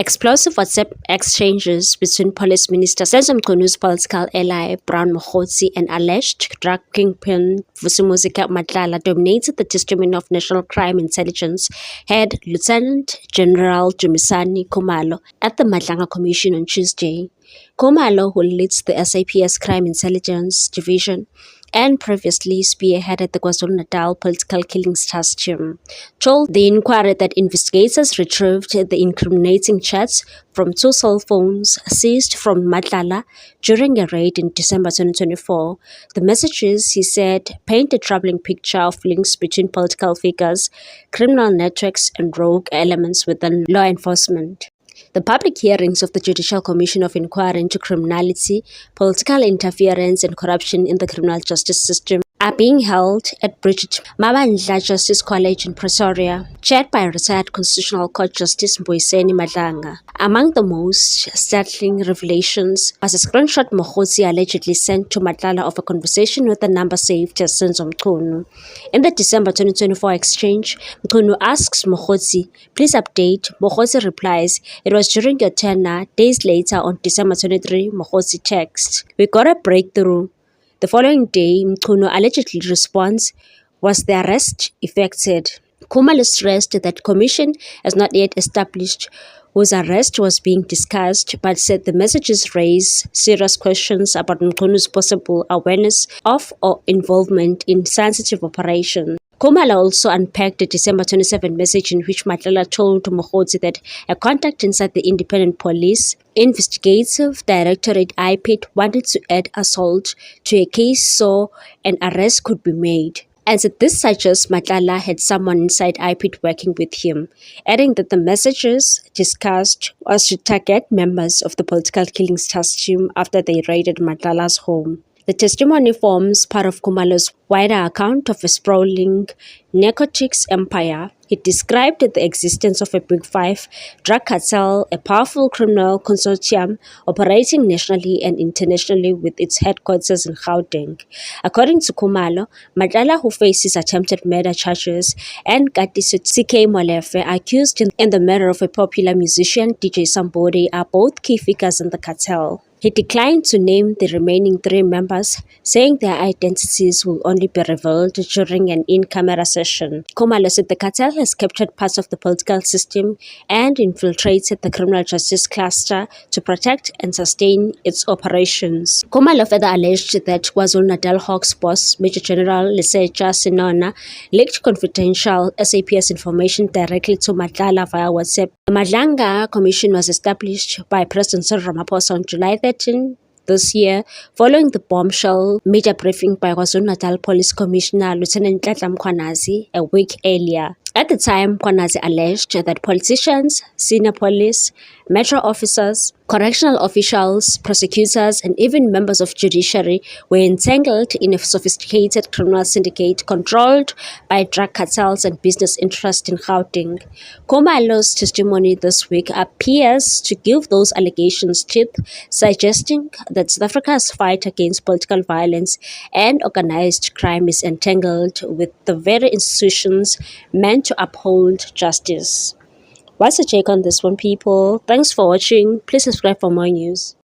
Explosive WhatsApp exchanges between Police Minister Senzo Mchunu political ally Brown Mokgotsi and alleged drug kingpin Vusimuzi Madlala dominated the testimony of National Crime Intelligence head Lieutenant General Dumisani Khumalo at the Madlanga Commission on Tuesday. Khumalo, who leads the SAPS Crime Intelligence Division and previously spearheaded the KwaZulu-Natal political killings task team, told the inquiry that investigators retrieved the incriminating chats from 2 cell phones seized from Madlala during a raid in December 2024. The messages, he said, paint a troubling picture of links between political figures, criminal networks, and rogue elements within law enforcement. The public hearings of the Judicial Commission of Inquiry into Criminality, Political Interference and Corruption in the Criminal Justice System are being held at Bridget Mabandla Justice College in Pretoria, chaired by retired Constitutional Court Justice Mbuyiseni Madlanga. Among the most startling revelations was a screenshot Mokgotsi allegedly sent to Madlala of a conversation with the number saved as Senzo Mchunu. In the December 2024 exchange, Mchunu asks Mokgotsi, "Please update." Mokgotsi replies, "It was during your tenure." Days later, on December 23, Mokgotsi texts, "We got a breakthrough." The following day, Mchunu allegedly responds, "Was the arrest effected?" Khumalo stressed that commission has not yet established whose arrest was being discussed, but said the messages raise serious questions about Mchunu's possible awareness of or involvement in sensitive operations. Khumalo also unpacked the December 27 message in which Madlala told Mokgotsi that a contact inside the Independent Police Investigative Directorate IPID wanted to add assault to a case so an arrest could be made, and that this suggests Madlala had someone inside IPID working with him, adding that the messages discussed was to target members of the political killings task team after they raided Madlala's home. The testimony forms part of Khumalo's wider account of a sprawling narcotics empire. He described the existence of a Big Five drug cartel, a powerful criminal consortium operating nationally and internationally with its headquarters in Gauteng. According to Khumalo, Madlala, who faces attempted murder charges, and Katiso CK Molefe, accused in the murder of a popular musician, DJ Sambodi, are both key figures in the cartel. He declined to name the remaining 3 members, saying their identities will only be revealed during an in-camera session. Khumalo said the cartel has captured parts of the political system and infiltrated the criminal justice cluster to protect and sustain its operations. Khumalo further alleged that KwaZulu-Natal Hawks boss, Major General Lesetja Senona, leaked confidential SAPS information directly to Madlala via WhatsApp. The Madlanga Commission was established by President Cyril Ramaphosa on July 13 this year, following the bombshell media briefing by KwaZulu-Natal Police Commissioner Lieutenant Nhlanhla Mkhwanazi a week earlier. At the time, Mkhwanazi alleged that politicians, senior police, metro officers, correctional officials, prosecutors, and even members of judiciary were entangled in a sophisticated criminal syndicate controlled by drug cartels and business interests in Gauteng. Khumalo's testimony this week appears to give those allegations teeth, suggesting that South Africa's fight against political violence and organized crime is entangled with the very institutions meant to uphold justice. What's your take on this one, people? Thanks for watching. Please subscribe for more news.